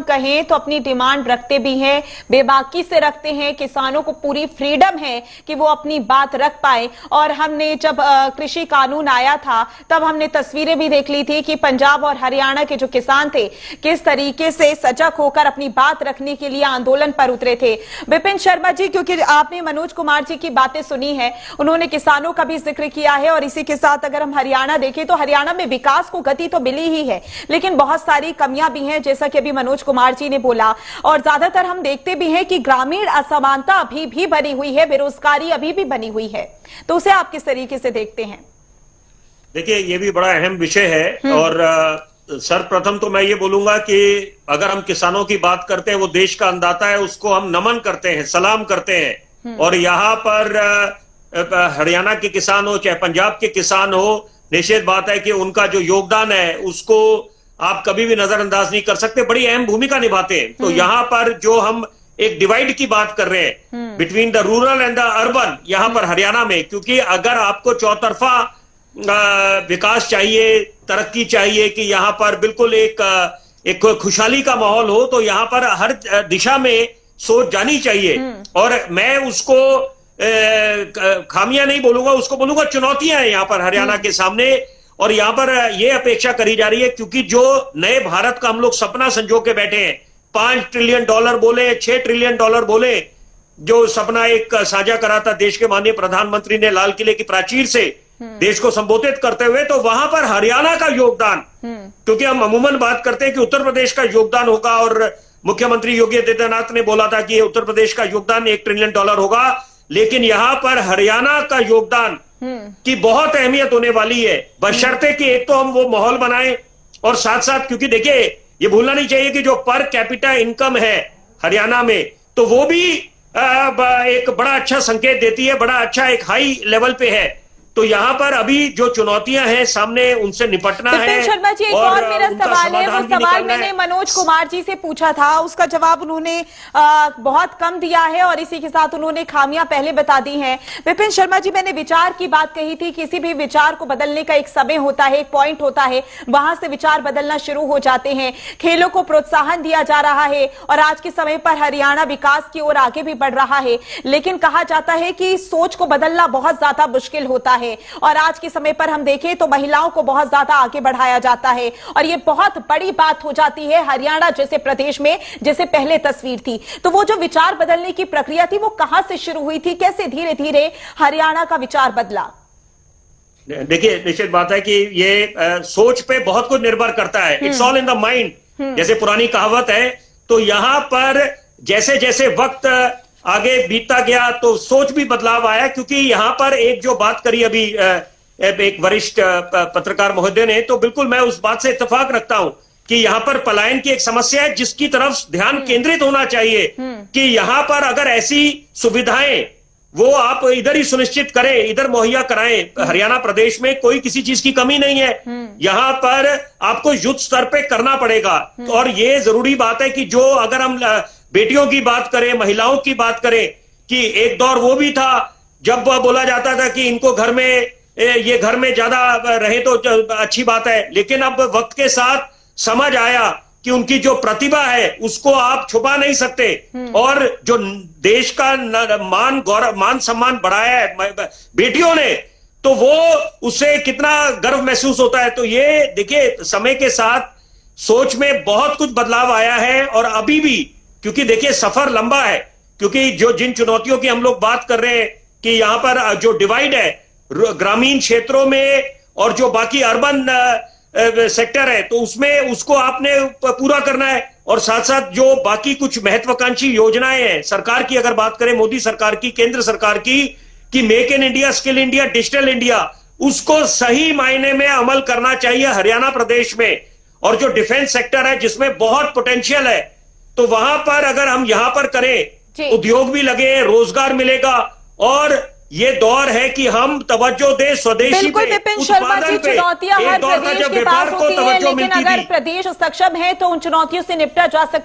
कहें तो अपनी डिमांड रखते भी हैं, बेबाकी से रखते हैं। किसानों को पूरी फ्रीडम है कि वो अपनी बात रख पाए। और हमने जब कृषि कानून आया था तब हमने तस्वीरें भी देख ली थी कि पंजाब और हरियाणा के जो किसान थे किस तरीके से सजग होकर अपनी बात रखने के लिए आंदोलन पर उतरे थे। विपिन शर्मा जी, क्योंकि आपने मनोज कुमार जी की बातें सुनी है, उन्होंने किसानों का भी जिक्र किया है और इसी के साथ अगर हम हरियाणा देखें तो हरियाणा में विकास को गति तो मिली ही है, लेकिन बहुत सारी कमियां भी हैं, जैसा कि अभी मनोज कुमार जी ने बोला। और ज्यादातर हम देखते भी हैं कि ग्रामीण असमानता अभी भी बनी हुई है, बेरोजगारी अभी भी बनी हुई है। तो उसे आप किस तरीके से देखते हैं? देखिए, ये भी बड़ा अहम विषय है। और सर्वप्रथम तो मैं ये बोलूंगा कि अगर हम किसानों की बात करते हैं, वो देश का अन्नदाता है, उसको हम नमन करते हैं, सलाम करते हैं। और यहाँ पर हरियाणा के किसान हो चाहे पंजाब के किसान हो, निश्चित बात है कि उनका जो योगदान है उसको आप कभी भी नजरअंदाज नहीं कर सकते, बड़ी अहम भूमिका निभाते हैं। तो यहाँ पर जो हम एक डिवाइड की बात कर रहे हैं between the rural and the urban, यहाँ पर हरियाणा में, क्योंकि अगर आपको चौतरफा विकास चाहिए, तरक्की चाहिए कि यहाँ पर बिल्कुल एक खुशहाली का माहौल हो, तो यहाँ पर हर दिशा में सोच जानी चाहिए। और मैं उसको खामियां नहीं बोलूंगा, उसको बोलूंगा चुनौतियां हैं यहाँ पर हरियाणा के सामने। और यहाँ पर यह अपेक्षा करी जा रही है, क्योंकि जो नए भारत का हम लोग सपना संजो के बैठे हैं, 5 ट्रिलियन डॉलर बोले, 6 ट्रिलियन डॉलर बोले, जो सपना एक साझा करा था देश के माननीय प्रधानमंत्री ने लाल किले की प्राचीर से देश को संबोधित करते हुए, तो वहां पर हरियाणा का योगदान, क्योंकि हम अमूमन बात करते हैं कि उत्तर प्रदेश का योगदान होगा, और मुख्यमंत्री योगी आदित्यनाथ ने बोला था कि उत्तर प्रदेश का योगदान 1 ट्रिलियन डॉलर होगा, लेकिन यहां पर हरियाणा का योगदान की बहुत अहमियत होने वाली है, बशर्ते कि एक तो हम वो माहौल बनाएं, और साथ साथ, क्योंकि देखिए ये भूलना नहीं चाहिए कि जो पर कैपिटा इनकम है हरियाणा में, तो वो भी एक बड़ा अच्छा संकेत देती है, बड़ा अच्छा एक हाई लेवल पे है। तो यहाँ पर अभी जो चुनौतियां हैं सामने, उनसे निपटना है। शर्मा जी, एक और मेरा सवाल है, वो सवाल मैंने मनोज कुमार जी से पूछा था, उसका जवाब उन्होंने बहुत कम दिया है और इसी के साथ उन्होंने खामियां पहले बता दी हैं। विपिन शर्मा जी, मैंने विचार की बात कही थी, किसी भी विचार को बदलने का एक समय होता है, एक पॉइंट होता है, वहां से विचार बदलना शुरू हो जाते हैं। खेलों को प्रोत्साहन दिया जा रहा है और आज के समय पर हरियाणा विकास की ओर आगे भी बढ़ रहा है, लेकिन कहा जाता है कि सोच को बदलना बहुत ज्यादा मुश्किल होता है। और आज के समय पर हम देखें तो महिलाओं को बहुत ज्यादा आगे बढ़ाया जाता है और यह बहुत बड़ी बात हो जाती है हरियाणा जैसे प्रदेश में, जैसे पहले तस्वीर थी। तो वो जो विचार बदलने की प्रक्रिया थी, वो कहां से शुरू हुई थी, कैसे धीरे धीरे हरियाणा का विचार बदला? देखिए, निश्चित बात है कि ये सोच पे बहुत कुछ निर्भर करता है। It's all in the mind, जैसे पुरानी कहावत है। तो यहां पर जैसे जैसे वक्त आगे बीतता गया तो सोच भी बदलाव आया, क्योंकि यहां पर एक जो बात करी अभी एक वरिष्ठ पत्रकार महोदय ने, तो बिल्कुल मैं उस बात से इत्तेफाक रखता हूं कि यहां पर पलायन की एक समस्या है जिसकी तरफ ध्यान केंद्रित होना चाहिए कि यहां पर अगर ऐसी सुविधाएं वो आप इधर ही सुनिश्चित करें, इधर मुहैया कराएं। हरियाणा प्रदेश में कोई किसी चीज की कमी नहीं है, यहां पर आपको युद्ध स्तर पे करना पड़ेगा। और ये जरूरी बात है कि जो अगर हम बेटियों की बात करें, महिलाओं की बात करें, कि एक दौर वो भी था जब बोला जाता था कि इनको घर में, ये घर में ज्यादा रहे तो अच्छी बात है, लेकिन अब वक्त के साथ समझ आया कि उनकी जो प्रतिभा है उसको आप छुपा नहीं सकते। और जो देश का मान, गौरव, मान सम्मान बढ़ाया है बेटियों ने, तो वो उससे कितना गर्व महसूस होता है। तो ये देखिए, समय के साथ सोच में बहुत कुछ बदलाव आया है। और अभी भी, क्योंकि देखिए सफर लंबा है, क्योंकि जो जिन चुनौतियों की हम लोग बात कर रहे हैं कि यहाँ पर जो डिवाइड है ग्रामीण क्षेत्रों में और जो बाकी अर्बन सेक्टर है, तो उसमें उसको आपने पूरा करना है। और साथ साथ जो बाकी कुछ महत्वाकांक्षी योजनाएं हैं सरकार की, अगर बात करें मोदी सरकार की, केंद्र सरकार की, कि make in India, skill India, digital India, उसको सही मायने में अमल करना चाहिए हरियाणा प्रदेश में। और जो डिफेंस सेक्टर है जिसमें बहुत पोटेंशियल है, तो वहां पर अगर हम यहां पर करें, उद्योग भी लगे, रोजगार मिलेगा। और ये दौर है कि हम तवज्जो दें स्वदेशी पे, उत्पादन पे। चुनौतियां हर प्रदेश के पास होती है, लेकिन अगर प्रदेश सक्षम है तो उन चुनौतियों से निपटा जा सकता है।